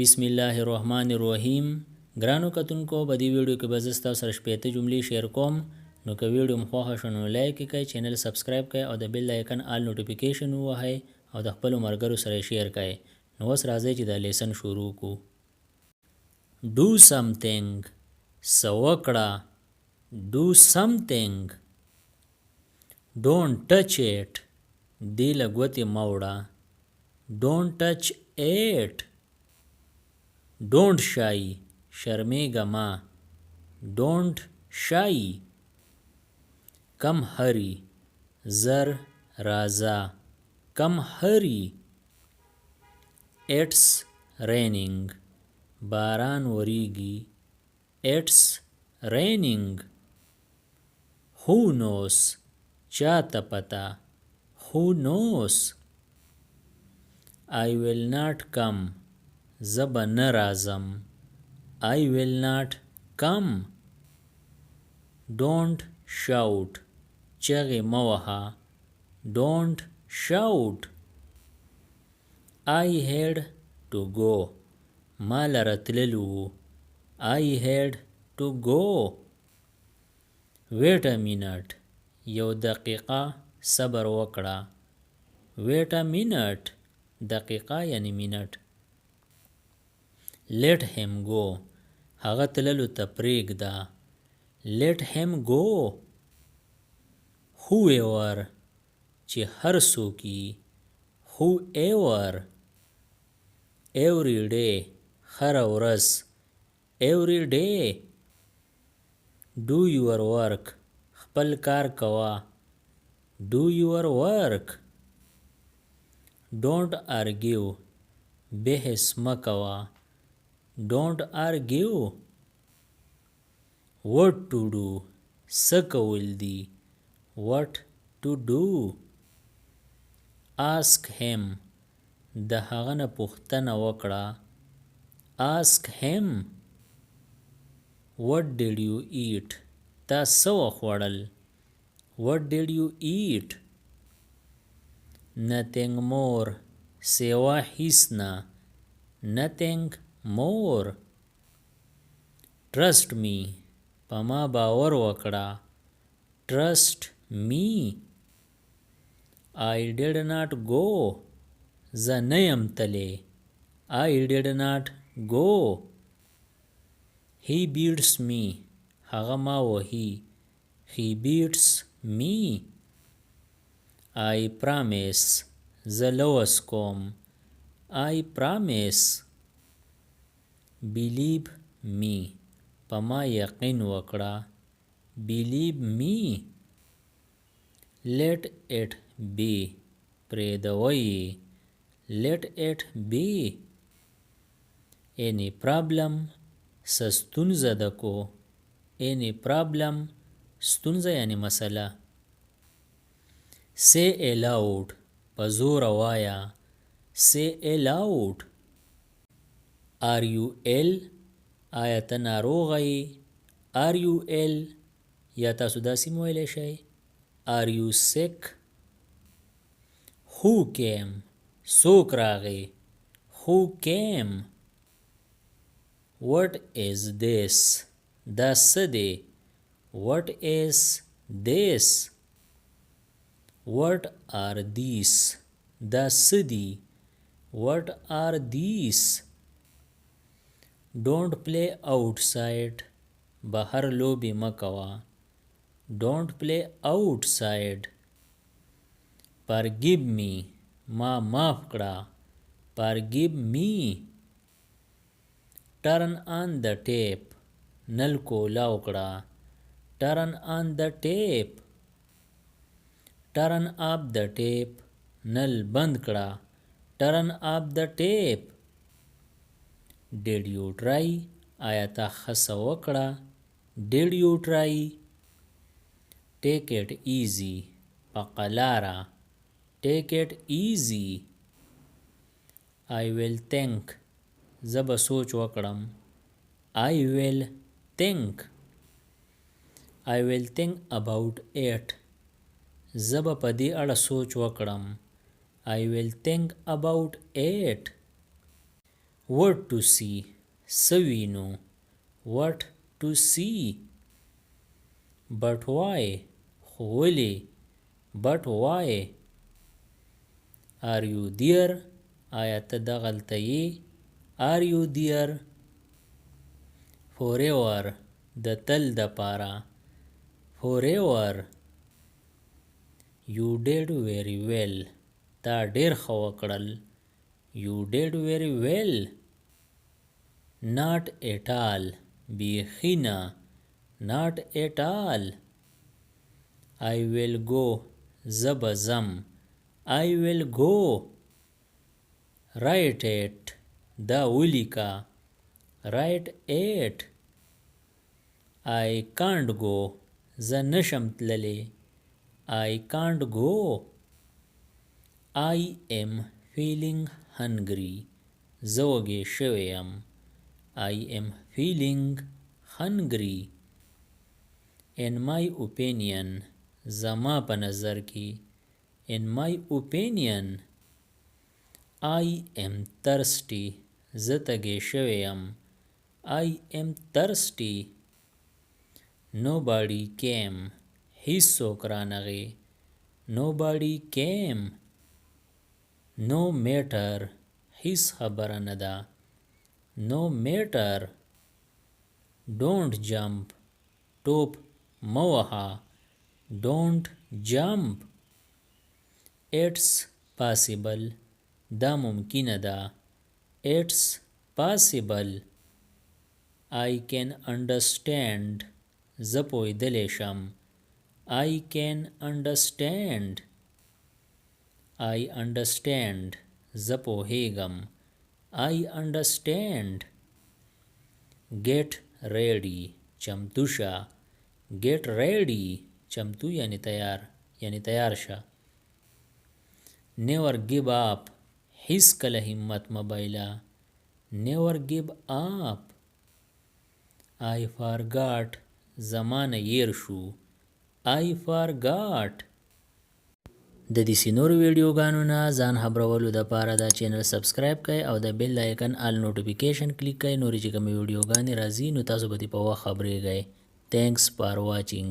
بسم الله الرحمن الرحیم. ګرانو کتونکو په دې ویډیو کې به زه ستاسو سره شپېته جملې شیر کوم. نو که ویډیو مو خوښه شوه نو لایک یې کړئ، چینل سبسکرایب کړئ او د بیل آیکن آل نوټیفیکیشن ووهئ او د خپلو ملګرو سره یې شیر کړئ. نو اوس راځئ چې دا لیسن شروع کړو. Do something. څه وکړه. Do something. Don't touch it. دې له ګوتې مه وړه. Don't touch it. Don't shy. شرمېږه مه. Don't shy. Come hurry. زر راځه. Come hurry. It's raining. باران وریږي. It's raining. Who knows. چاته پته. Who knows. I will not come. زه به نه راځم. I will not come. Don't shout. چغې مه وهه. Don't shout. I had to go. ما لره تللي وو. I had to go. Wait a minute. یو دقیقه صبر وکړه. Wait a minute. دقیقه یعنی منټ. Let him go. هغه تللو ته پرېږده. Let him go. Whoever. چې هر څوک یي. Whoever. Every day. هره ورځ. Every day. Do your work. خپل کار کوه. Do your work. Don't argue. بحث مه کوه. Don't argue. What to do. څه کول دي. What to do. Ask him. د هغه نه پوښتنه وکړه. Ask him. What did you eat. تا څه وخوړل. What did you eat. Nothing more. سوا هیڅ نه. Nothing more. Trust me. په ما باور وکړه. Trust me. I did not go. زه نه یم تللی. I did not go. He beats me. هغه ما وهي. He beats me. I promise. زه لوس کوم. I promise. Believe me. په ما یقین وکړه. Believe me. Let it be. پرېږدوئ. Let it be. Any problem. څه ستونزه ده کو. Any problem. ستونزه یعنی مسله. Say aloud. په زوره وایه. Say aloud. Are you ill. آیا ته ناروغه یې. Are you ill. یا تاسو داسې هم ویلی شئ. Are you sick. Who came. څوک راغی. Who came. What is this. دا څه دی. What is this. What are these. دا څه دي. What are these. Don't play outside. بهر لوبې مه کوه. Don't play outside. Forgive me. ما معاف کړه. Forgive me. Turn on the tap. نل کولاو کړه. Turn on the tap. Turn off the tap. نل بند کړه. Turn off the tap. Did you try. آیا تا هڅه وکړه. Did you try. Take it easy. په قلاره. Take it easy. I will think. زه به سوچ وکړم. I will think. I will think about it. زه به په دې اړه سوچ وکړم. I will think about it. what to see سوینو what to see but why خو ولې but why are you there آیا ته دغلته یې are you there forever د تل دپاره forever you did very well تا ډیر ښه وکړل you did very well not at all بیخي نه not at all I will go زه به ځم I will go write it دا ولیکه write it I can't go زه نشم تللی I can't go I am feeling hungry زه وږی شوی یم I am feeling hungry in my opinion زما په نظر کې in my opinion I am thirsty زه تږی شوی یم I am thirsty nobody came هیڅوک رانغی nobody came no matter هیڅ خبره نه ده no matter don't jump ټوپ مه وهه don't jump it's possible دا ممکنه ده it's possible I can understand زه پوهیدلی شم I can understand I understand زه پوهیږم I understand get ready چمتو شه get ready چمتو یعنی تیار یعنی تیار شه never give up هیڅ کله همت مه بایله never give up I forgot زمانه ير شو I forgot د دې سینورو ویډیوګانو نه ځان خبرولو د پاره دا چینل سبسکرایب کړئ او د بیل آیکن آل نوټیفیکیشن کلیک کړئ نورې چې کومې ویډیوګانې راځي نو تاسو به دې په وخت خبرېږئ. Thanks for watching.